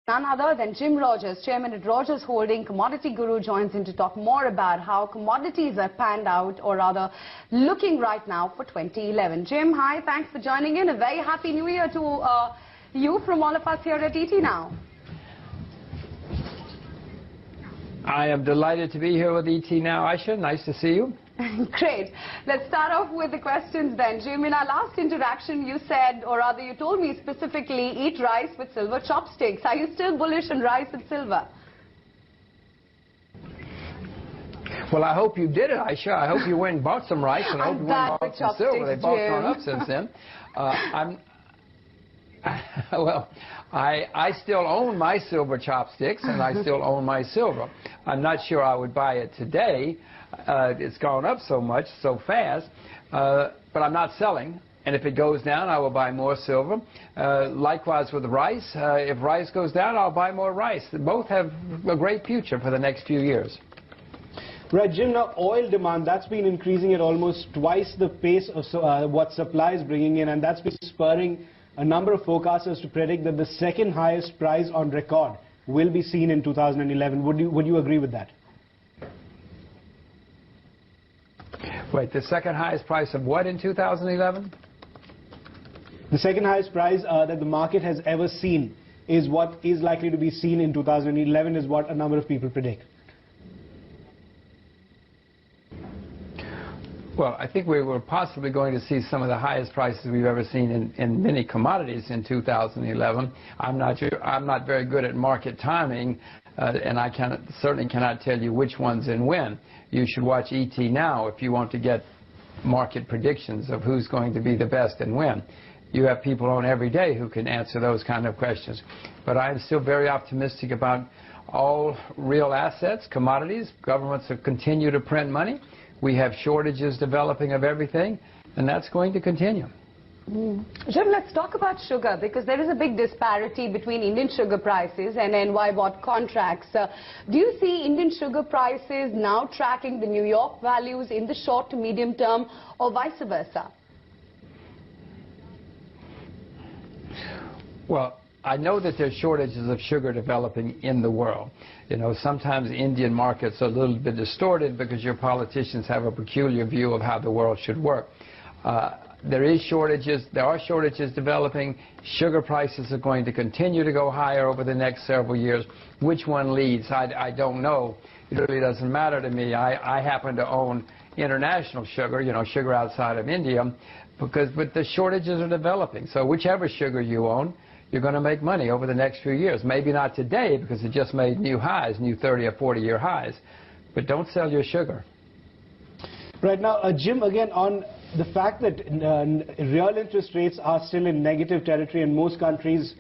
None other than Jim Rogers, chairman at Rogers Holding, commodity guru, joins in to talk more about how commodities are panned out, or rather looking right now for 2011. Jim, hi, thanks for joining in. A very happy new year to you from all of us here at ET Now. I am delighted to be here with ET Now, Aisha. Nice to see you. Great. Let's start off with the questions then. Jim, in our last interaction, you said, or rather you told me specifically, eat rice with silver chopsticks. Are you still bullish on rice and silver? Well, I hope you did it, Aisha. I hope you went and bought some rice, and I hope you went and bought some silver. They've both gone up since then. Well, I still own my silver chopsticks, and I still own my silver. I'm not sure I would buy it today. It's gone up so much, so fast, but I'm not selling. And if it goes down, I will buy more silver. Likewise with the rice. If rice goes down, I'll buy more rice. Both have a great future for the next few years. Right, Jim, now oil demand, that's been increasing at almost twice the pace of what supply is bringing in, and that's been spurring a number of forecasters to predict that the second highest price on record will be seen in 2011. Would you agree with that? Wait, the second highest price of what in 2011? The second highest price that the market has ever seen is what is likely to be seen in 2011, is what a number of people predict. Well, I think we were possibly going to see some of the highest prices we've ever seen in many commodities in 2011. I'm not very good at market timing, and I certainly cannot tell you which ones and when. You should watch ET Now if you want to get market predictions of who's going to be the best and when. You have people on every day who can answer those kind of questions. But I'm still very optimistic about all real assets, commodities. Governments will continue to print money. We have shortages developing of everything, and that's going to continue. Jim, let's talk about sugar, because there is a big disparity between Indian sugar prices and NY bought contracts. Do you see Indian sugar prices now tracking the New York values in the short to medium term, or vice versa? Well, I know that there's shortages of sugar developing in the world. You know, sometimes Indian markets are a little bit distorted because your politicians have a peculiar view of how the world should work. There are shortages developing. Sugar prices are going to continue to go higher over the next several years. Which one leads? I don't know. It really doesn't matter to me. I happen to own international sugar, you know, sugar outside of India, but the shortages are developing. So whichever sugar you own, you're going to make money over the next few years. Maybe not today, because it just made new highs, new 30 or 40-year highs. But don't sell your sugar. Right now, Jim, again, on the fact that real interest rates are still in negative territory in most countries,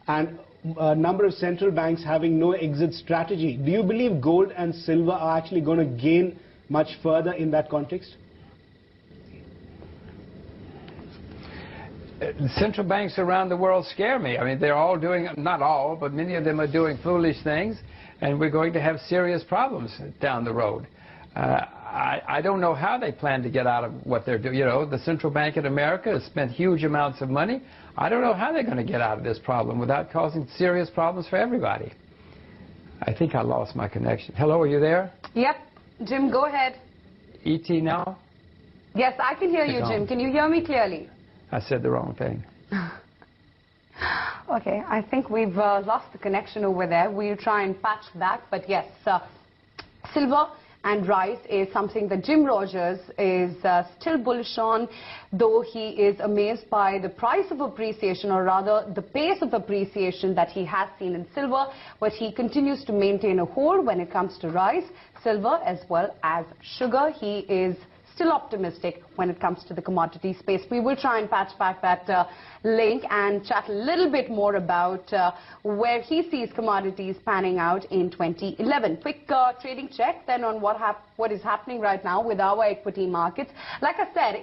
and a number of central banks having no exit strategy, do you believe gold and silver are actually going to gain much further in that context? Central banks around the world scare me. I mean, they're all doing, not all, but many of them are doing foolish things, and we're going to have serious problems down the road. I don't know how they plan to get out of what they're doing. You know, the Central Bank in America has spent huge amounts of money. I don't know how they're going to get out of this problem without causing serious problems for everybody. I think I lost my connection. Hello, are you there? Yep. Jim, go ahead. ET Now? Yes, I can hear you, Jim. Can you hear me clearly? I said the wrong thing. Okay, I think we've lost the connection over there. We'll try and patch back. But yes, silver and rice is something that Jim Rogers is still bullish on, though he is amazed by the price of appreciation, or rather the pace of appreciation that he has seen in silver, but he continues to maintain a hold when it comes to rice, silver as well as sugar. He is still optimistic when it comes to the commodity space. We will try and patch back that link and chat a little bit more about where he sees commodities panning out in 2011. Quick trading check then on what is happening right now with our equity markets. Like I said,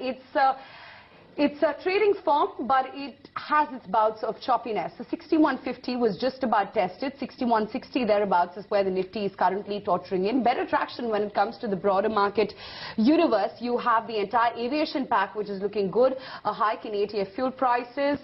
it's a trading firm, but it has its bouts of choppiness. So 6150 was just about tested. 6160 thereabouts is where the Nifty is currently tottering in. Better traction when it comes to the broader market universe. You have the entire aviation pack, which is looking good. A hike in ATF fuel prices.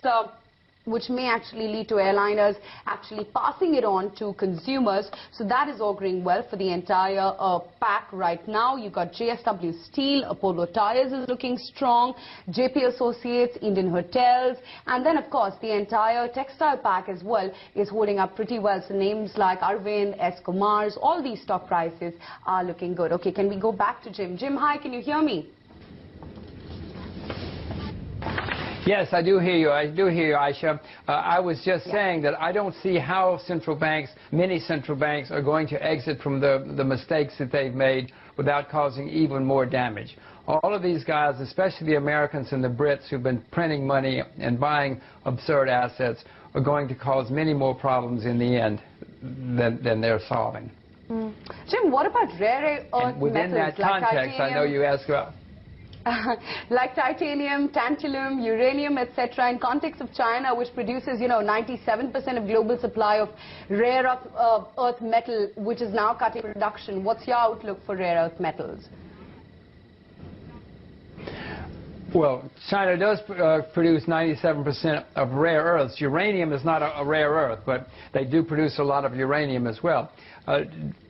which may actually lead to airliners actually passing it on to consumers. So that is auguring well for the entire pack right now. You've got JSW Steel, Apollo Tyres is looking strong, JP Associates, Indian Hotels, and then of course the entire textile pack as well is holding up pretty well. So names like Arvind, Escomars, all these stock prices are looking good. Okay, can we go back to Jim? Jim, hi, can you hear me? Yes, I do hear you. I do hear you, Aisha. I was just saying that I don't see how central banks, many central banks, are going to exit from the mistakes that they've made without causing even more damage. All of these guys, especially the Americans and the Brits who've been printing money and buying absurd assets, are going to cause many more problems in the end than they're solving. Jim, what about rare earth And within metals that context, I know you asked about... like titanium, tantalum, uranium, etc. in context of China, which produces, 97% of global supply of rare earth metal, which is now cutting production. What's your outlook for rare earth metals? Well, China does produce 97% of rare earths. Uranium is not a rare earth, but they do produce a lot of uranium as well.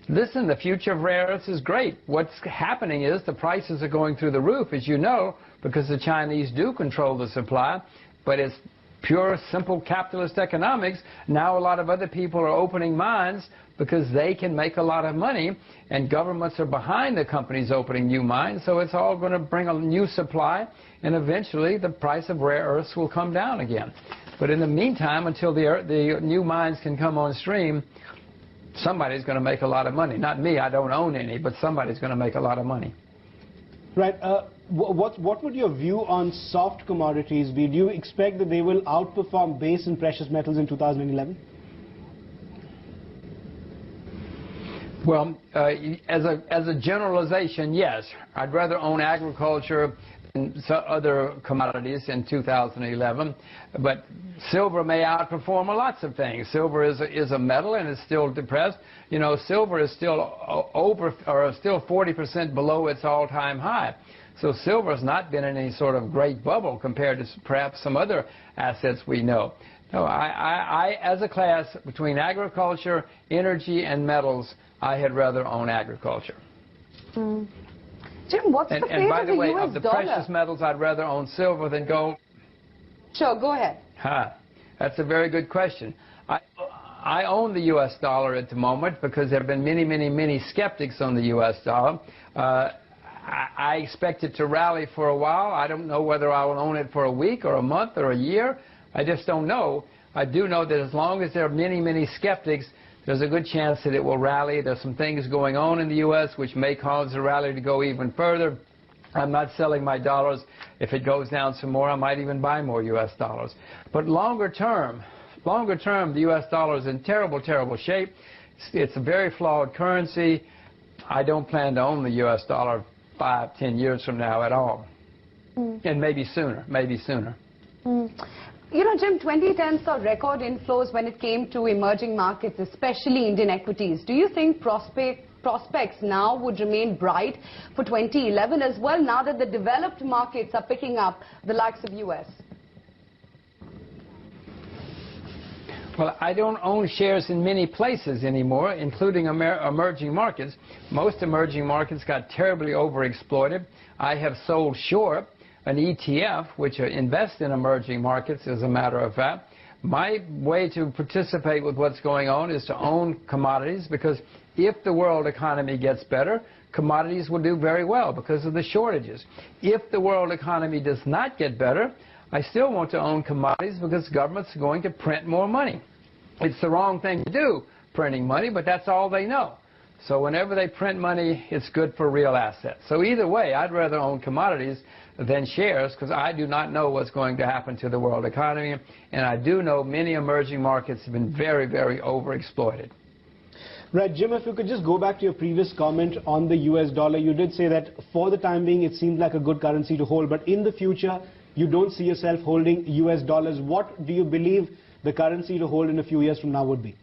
Listen, the future of rare earths is great. What's happening is the prices are going through the roof, as you know, because the Chinese do control the supply, but it's pure, simple capitalist economics. Now a lot of other people are opening mines because they can make a lot of money, and governments are behind the companies opening new mines, so it's all going to bring a new supply, and eventually the price of rare earths will come down again. But in the meantime, until the new mines can come on stream, somebody's going to make a lot of money. Not me, I don't own any, but somebody's going to make a lot of money. Right. What would your view on soft commodities be? Do you expect that they will outperform base and precious metals in 2011? Well, as a generalization, yes. I'd rather own agriculture and other commodities in 2011, but silver may outperform lots of things. Silver is a metal and it's still depressed. Silver is still still 40% below its all-time high. So silver has not been in any sort of great bubble compared to perhaps some other assets we know. No, I as a class, between agriculture, energy, and metals, I had rather own agriculture. Jim, what's the fate and by of the way, US of the dollar? precious metals, I'd rather own silver than gold. Sure, go ahead. That's a very good question. I own the U.S. dollar at the moment because there have been many, many, many skeptics on the U.S. dollar. I expect it to rally for a while. I don't know whether I will own it for a week or a month or a year. I just don't know. I do know that as long as there are many, many skeptics, there's a good chance that it will rally. There's some things going on in the U.S. which may cause the rally to go even further. I'm not selling my dollars. If it goes down some more, I might even buy more U.S. dollars. But longer term, the U.S. dollar is in terrible, terrible shape. It's a very flawed currency. I don't plan to own the U.S. dollar 5, 10 years from now at all. And maybe sooner, Jim, 2010 saw record inflows when it came to emerging markets, especially Indian equities. Do you think prospects now would remain bright for 2011 as well, now that the developed markets are picking up, the likes of U.S.? Well, I don't own shares in many places anymore, including emerging markets. Most emerging markets got terribly overexploited. I have sold short an ETF, which invests in emerging markets, as a matter of fact. My way to participate with what's going on is to own commodities, because if the world economy gets better, commodities will do very well because of the shortages. If the world economy does not get better, I still want to own commodities because governments are going to print more money. It's the wrong thing to do, printing money, but that's all they know. So whenever they print money, it's good for real assets. So either way, I'd rather own commodities than shares, because I do not know what's going to happen to the world economy, and I do know many emerging markets have been very, very overexploited. Right, Jim, if you could just go back to your previous comment on the US dollar. You did say that for the time being it seems like a good currency to hold, but in the future you don't see yourself holding US dollars. What do you believe the currency to hold in a few years from now would be?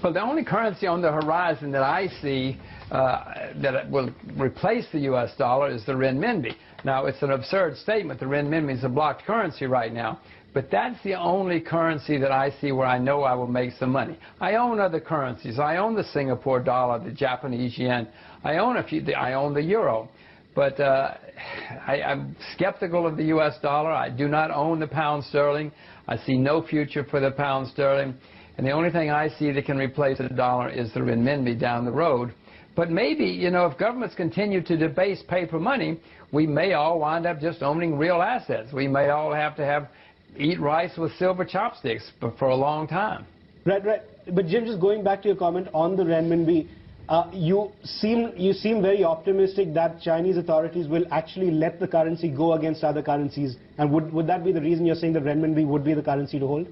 Well, the only currency on the horizon that I see that will replace the U.S. dollar is the renminbi. Now, it's an absurd statement. The renminbi is a blocked currency right now. But that's the only currency that I see where I know I will make some money. I own other currencies. I own the Singapore dollar, the Japanese yen. I own I own the euro. But I'm skeptical of the U.S. dollar. I do not own the pound sterling. I see no future for the pound sterling. And the only thing I see that can replace the dollar is the renminbi down the road. But maybe, you know, if governments continue to debase paper money, we may all wind up just owning real assets. We may all have to eat rice with silver chopsticks for a long time. Right. But Jim, just going back to your comment on the renminbi, you seem very optimistic that Chinese authorities will actually let the currency go against other currencies. And would that be the reason you're saying that renminbi would be the currency to hold?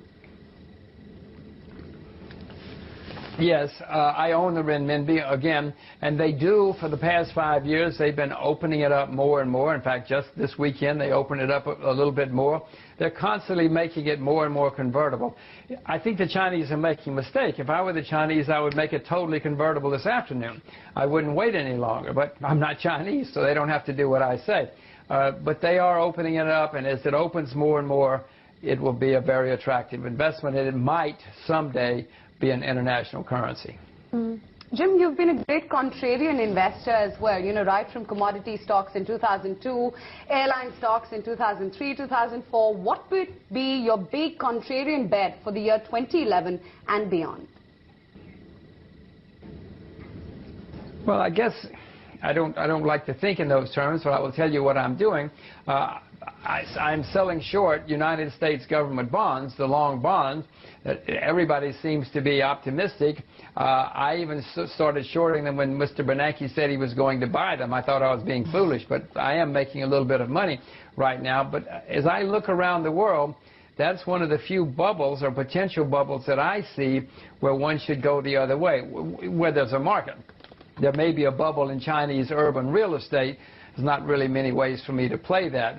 Yes, I own the renminbi again, and they do, for the past 5 years, they've been opening it up more and more. In fact, just this weekend, they opened it up a little bit more. They're constantly making it more and more convertible. I think the Chinese are making a mistake. If I were the Chinese, I would make it totally convertible this afternoon. I wouldn't wait any longer, but I'm not Chinese, so they don't have to do what I say. But they are opening it up, and as it opens more and more, it will be a very attractive investment, and it might someday be an international currency. Jim, you've been a great contrarian investor as well, you know, right from commodity stocks in 2002, airline stocks in 2003, 2004. What would be your big contrarian bet for the year 2011 and beyond? Well, I guess I don't like to think in those terms, but I will tell you what I'm doing. I'm selling short United States government bonds, the long bonds. Everybody seems to be optimistic. I even started shorting them when Mr. Bernanke said he was going to buy them. I thought I was being foolish, but I am making a little bit of money right now. But as I look around the world, that's one of the few bubbles or potential bubbles that I see where one should go the other way, where there's a market. There may be a bubble in Chinese urban real estate. There's not really many ways for me to play that.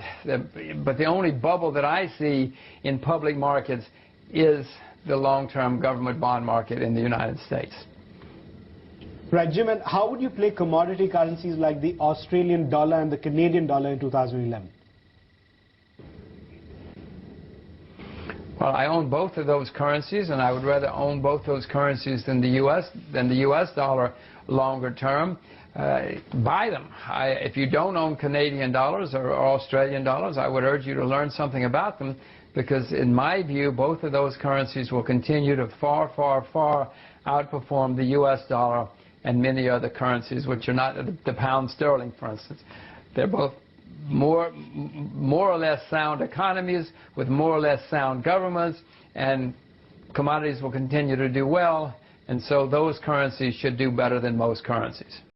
But the only bubble that I see in public markets is the long-term government bond market in the United States. Right, Jim, and how would you play commodity currencies like the Australian dollar and the Canadian dollar in 2011? Well, I own both of those currencies, and I would rather own both those currencies than the U.S. dollar longer term. Buy them. If you don't own Canadian dollars or Australian dollars, I would urge you to learn something about them, because in my view, both of those currencies will continue to far, far, far outperform the U.S. dollar and many other currencies, which are not the pound sterling, for instance. They're both more or less sound economies with more or less sound governments, and commodities will continue to do well, and so those currencies should do better than most currencies.